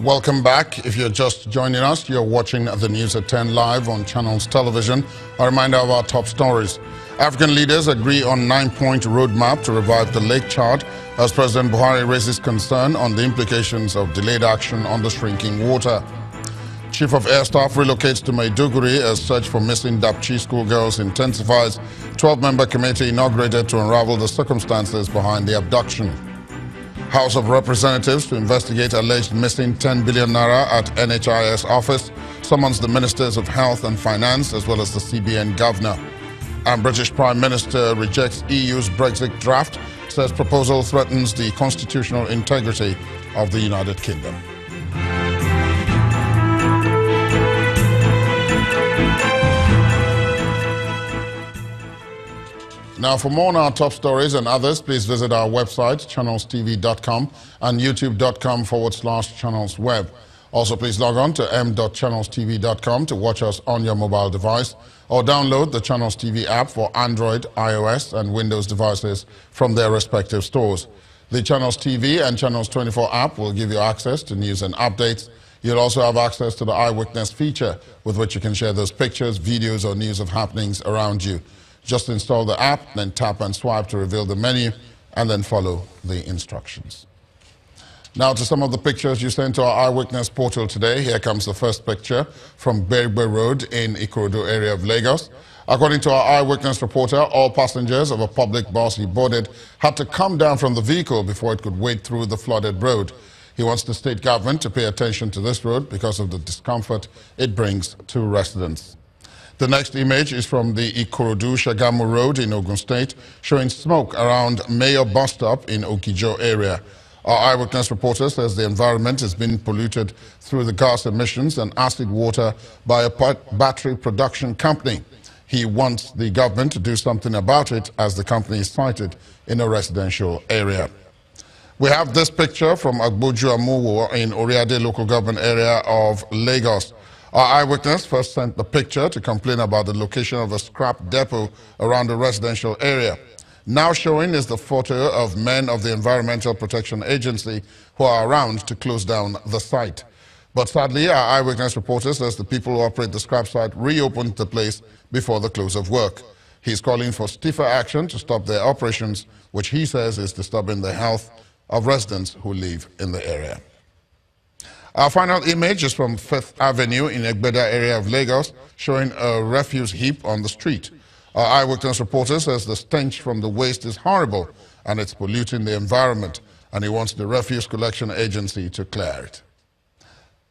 Welcome back. If you're just joining us, you're watching the news at 10 live on Channels Television. A reminder of our top stories. African leaders agree on 9-point roadmap to revive the Lake Chad as President Buhari raises concern on the implications of delayed action on the shrinking water. Chief of Air Staff relocates to Maiduguri as search for missing Dapchi schoolgirls intensifies. 12-member committee inaugurated to unravel the circumstances behind the abduction. House of Representatives to investigate alleged missing 10 billion naira at NHIS office, summons the Ministers of Health and Finance as well as the CBN Governor. And British Prime Minister rejects EU's Brexit draft, says proposal threatens the constitutional integrity of the United Kingdom. Now, for more on our top stories and others, please visit our website, channelstv.com and youtube.com/channelsweb. Also, please log on to m.channelstv.com to watch us on your mobile device or download the Channels TV app for Android, iOS and Windows devices from their respective stores. The Channels TV and Channels 24 app will give you access to news and updates. You'll also have access to the Eyewitness feature with which you can share those pictures, videos or news of happenings around you. Just install the app, then tap and swipe to reveal the menu, and then follow the instructions. Now to some of the pictures you sent to our Eyewitness portal today. Here comes the first picture from Bergbe Road in Ikorodu area of Lagos. According to our Eyewitness reporter, all passengers of a public bus he boarded had to come down from the vehicle before it could wade through the flooded road. He wants the state government to pay attention to this road because of the discomfort it brings to residents. The next image is from the Ikorodu-Shagamu Road in Ogun State, showing smoke around Mayor bus stop in Okijo area. Our Eyewitness reporter says the environment has been polluted through the gas emissions and acid water by a battery production company. He wants the government to do something about it as the company is sited in a residential area. We have this picture from Agboju Amuwo in Oriade local government area of Lagos. Our Eyewitness first sent the picture to complain about the location of a scrap depot around the residential area. Now showing is the photo of men of the Environmental Protection Agency who are around to close down the site. But sadly, our Eyewitness reporter says the people who operate the scrap site reopened the place before the close of work. He's calling for stiffer action to stop their operations, which he says is disturbing the health of residents who live in the area. Our final image is from 5th Avenue in Egbeda area of Lagos, showing a refuse heap on the street. Our Eyewitness reporter says the stench from the waste is horrible and it's polluting the environment, and he wants the refuse collection agency to clear it.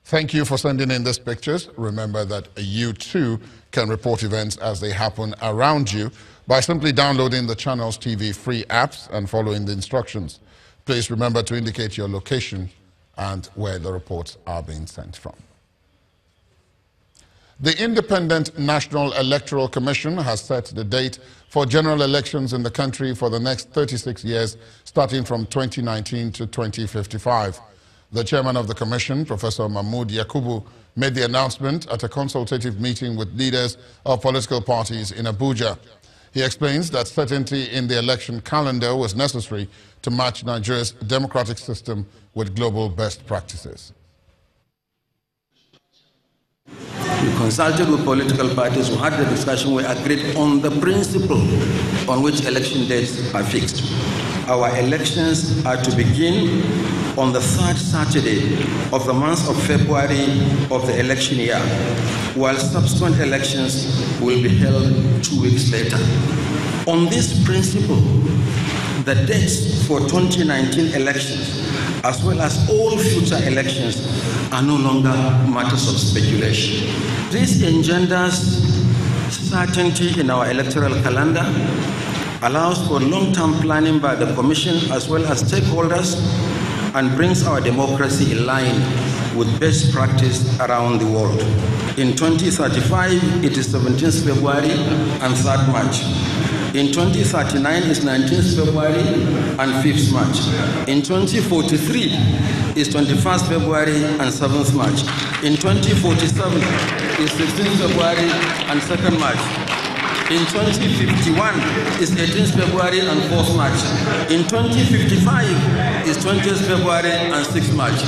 Thank you for sending in these pictures. Remember that you too can report events as they happen around you by simply downloading the Channels TV free apps and following the instructions. Please remember to indicate your location and where the reports are being sent from. The Independent National Electoral Commission has set the date for general elections in the country for the next 36 years, starting from 2019 to 2055. The chairman of the commission, Professor Mahmood Yakubu, made the announcement at a consultative meeting with leaders of political parties in Abuja. He explains that certainty in the election calendar was necessary to match Nigeria's democratic system with global best practices. We consulted with political parties, we had the discussion, we agreed on the principle on which election dates are fixed. Our elections are to begin on the 3rd Saturday of the month of February of the election year, while subsequent elections will be held 2 weeks later. On this principle, the dates for 2019 elections, as well as all future elections, are no longer matters of speculation. This engenders certainty in our electoral calendar, allows for long-term planning by the Commission as well as stakeholders, and brings our democracy in line with best practice around the world. In 2035, it is 17th February and 3rd March. In 2039 is 19th February and 5th March. In 2043 is 21st February and 7th March. In 2047 is 16th February and 2nd March. In 2051 is 18th February and 4th March. In 2055 is 20th February and 6th March.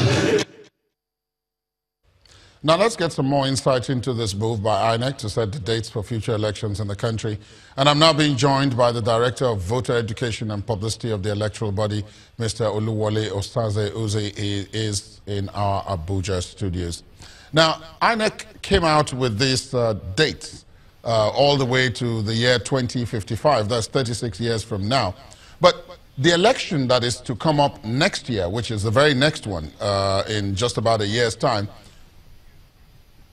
Now let's get some more insight into this move by INEC to set the dates for future elections in the country. And I'm now being joined by the Director of Voter Education and Publicity of the electoral body, Mr. Oluwole Osaze Uzi. He is in our Abuja studios. Now, INEC came out with these dates all the way to the year 2055. That's 36 years from now. But the election that is to come up next year, which is the very next one in just about a year's time,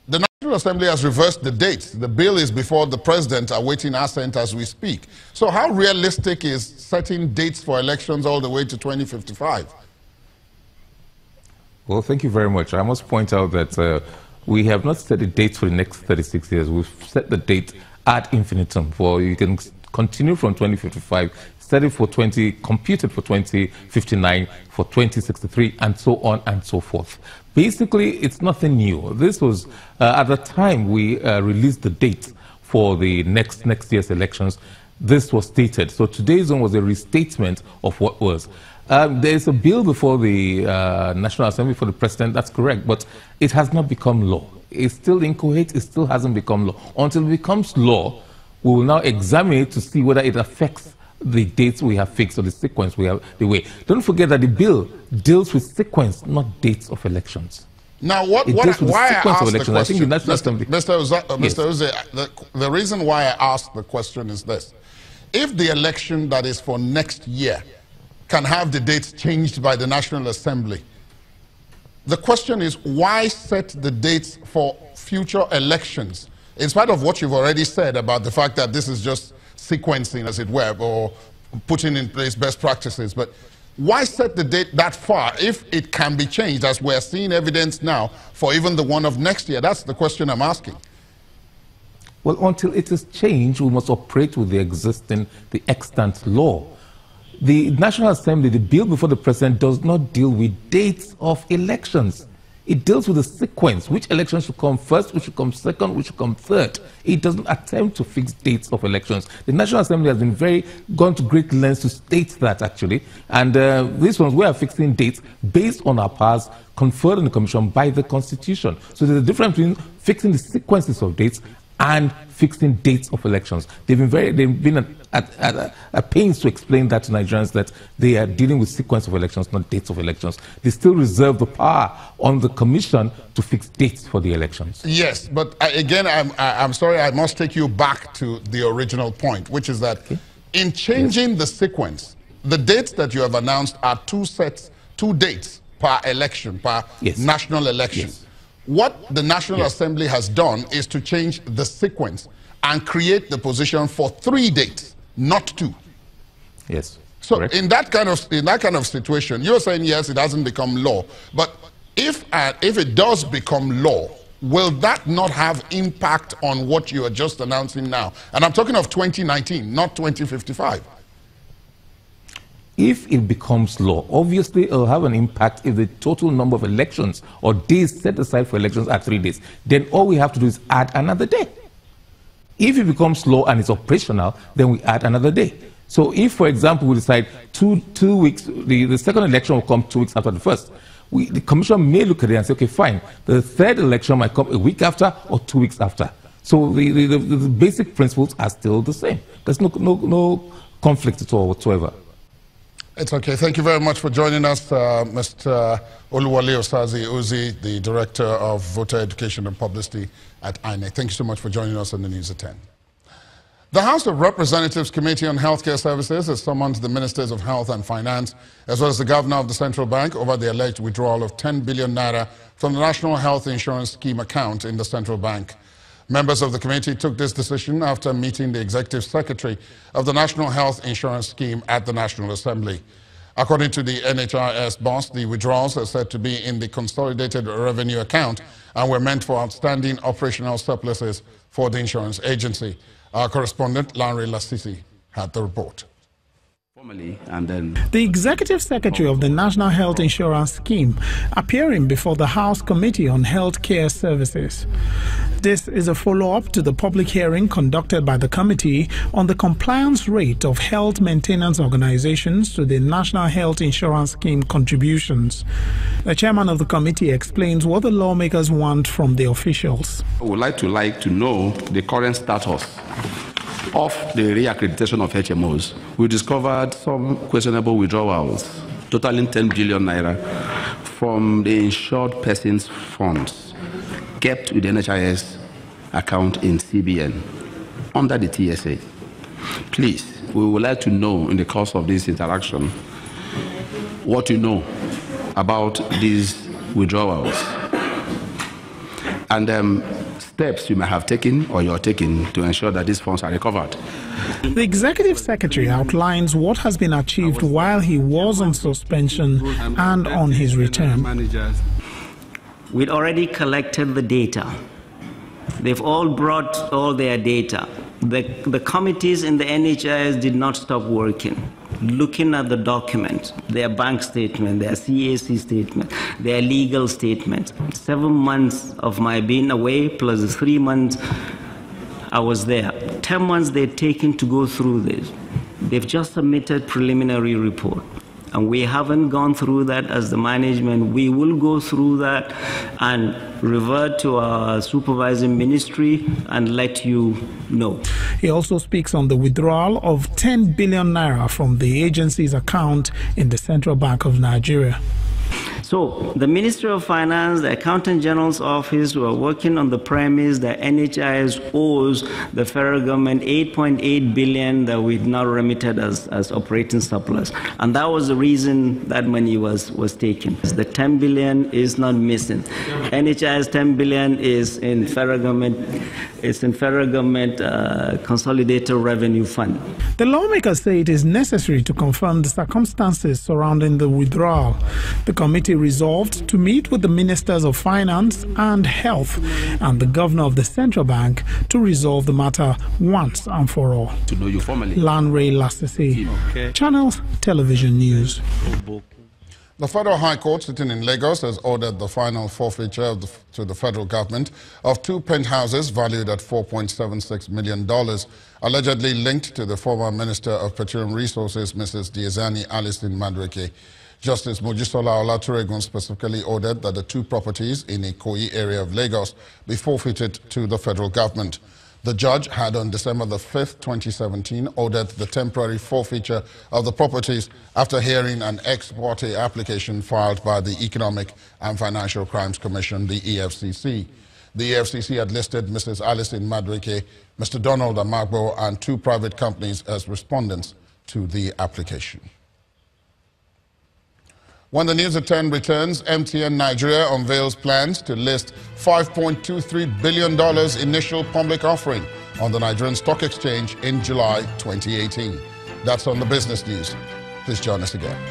the National Assembly has reversed the dates. The bill is before the President, awaiting assent as we speak. So how realistic is setting dates for elections all the way to 2055? Well, thank you very much. I must point out that we have not set the date for the next 36 years. We've set the date ad infinitum. For you can continue from 2055, set it for computed for 2059, for 2063, and so on and so forth. Basically, it's nothing new. This was, at the time we released the date for the next year's elections, this was stated. So today's one was a restatement of what was. There is a bill before the National Assembly for the President, that's correct, but it has not become law. It's still inchoate, it still hasn't become law. Until it becomes law, we will now examine it to see whether it affects the dates we have fixed or the sequence we have the way. Don't forget that the bill deals with sequence, not dates of elections. Now, why I asked the question, Mr. Uze, the reason why I asked the question is this. If the election that is for next year can have the dates changed by the National Assembly, the question is, why set the dates for future elections? In spite of what you've already said about the fact that this is just sequencing, as it were, or putting in place best practices, but why set the date that far if it can be changed, as we're seeing evidence now for even the one of next year? That's the question I'm asking. Well, until it is changed, we must operate with the extant law. The National Assembly, the bill before the President, does not deal with dates of elections. It deals with the sequence, which elections should come first, which should come second, which should come third. It doesn't attempt to fix dates of elections. The National Assembly has been gone to great lengths to state that, actually. And these ones, we are fixing dates based on our powers conferred on the Commission by the Constitution. So there's a difference between fixing the sequences of dates and fixing dates of elections. They've been at pains to explain that to Nigerians, that they are dealing with sequence of elections, not dates of elections. They still reserve the power on the Commission to fix dates for the elections. Yes, but again, I'm sorry, I must take you back to the original point, which is that in changing the sequence, the dates that you have announced are two dates per election, per national election. Yes. What the National Assembly has done is to change the sequence and create the position for 3 dates, not 2. Yes. So in that kind of situation, you're saying yes, it hasn't become law. But if it does become law, will that not have impact on what you are just announcing now? And I'm talking of 2019, not 2055. If it becomes law, obviously it will have an impact if the total number of elections or days set aside for elections are 3 days. Then all we have to do is add another day. If it becomes law and it's operational, then we add another day. So if, for example, we decide two weeks, the second election will come 2 weeks after the first, the Commission may look at it and say, okay, fine, the third election might come a week after or 2 weeks after. So the basic principles are still the same. There's no conflict at all whatsoever. It's okay. Thank you very much for joining us, Mr. Oluwole Osaze Uzi, the Director of Voter Education and Publicity at INEC. Thank you so much for joining us on the News at 10. The House of Representatives Committee on Healthcare Services has summoned the Ministers of Health and Finance, as well as the Governor of the Central Bank, over the alleged withdrawal of 10 billion naira from the National Health Insurance Scheme account in the Central Bank. Members of the committee took this decision after meeting the Executive Secretary of the National Health Insurance Scheme at the National Assembly. According to the NHIS boss, the withdrawals are said to be in the Consolidated Revenue account and were meant for outstanding operational surpluses for the insurance agency. Our correspondent, Larry Lassisi, had the report. The Executive Secretary of the National Health Insurance Scheme appearing before the House Committee on Health Care Services. This is a follow-up to the public hearing conducted by the committee on the compliance rate of health maintenance organizations to the National Health Insurance Scheme contributions. The chairman of the committee explains what the lawmakers want from the officials. We would like to know the current status of the reaccreditation of HMOs. We discovered some questionable withdrawals, totaling 10 billion naira from the insured persons' funds kept with the NHIS account in CBN under the TSA. Please, we would like to know in the course of this interaction what you know about these withdrawals and steps you may have taken or you're taking to ensure that these funds are recovered. The Executive Secretary outlines what has been achieved while he was on suspension and on his return. We'd already collected the data. They've all brought all their data. The committees in the NHIS did not stop working, looking at the documents, their bank statement, their CAC statement, their legal statement. 7 months of my being away plus the 3 months I was there. 10 months they've taken to go through this. They've just submitted preliminary report. And we haven't gone through that as the management. We will go through that and revert to our supervising ministry and let you know. He also speaks on the withdrawal of 10 billion naira from the agency's account in the Central Bank of Nigeria. So the Ministry of Finance, the Accountant General's Office were working on the premise that NHIS owes the federal government 8.8 billion that we'd not remitted as operating surplus. And that was the reason that money was taken. The 10 billion is not missing. NHIS 10 billion is in federal government, consolidated revenue fund. The lawmakers say it is necessary to confirm the circumstances surrounding the withdrawal. The committee resolved to meet with the Ministers of Finance and Health and the Governor of the Central Bank to resolve the matter once and for all. To know you formally. Lanre Lasisi, Channels Television News. The Federal High Court sitting in Lagos has ordered the final forfeiture to the federal government of 2 penthouses valued at $4.76 million, allegedly linked to the former Minister of Petroleum Resources, Mrs. Diezani Alison Madueke. Justice Mojisola Olaturegun specifically ordered that the 2 properties in Ikoyi area of Lagos be forfeited to the federal government. The judge had on December the 5th, 2017, ordered the temporary forfeiture of the properties after hearing an ex parte application filed by the Economic and Financial Crimes Commission, the EFCC. The EFCC had listed Mrs. Alison Madueke, Mr. Donald Amagbo, and 2 private companies as respondents to the application. When the news at 10 returns, MTN Nigeria unveils plans to list $5.23 billion initial public offering on the Nigerian Stock Exchange in July 2018. That's on the business news. Please join us again.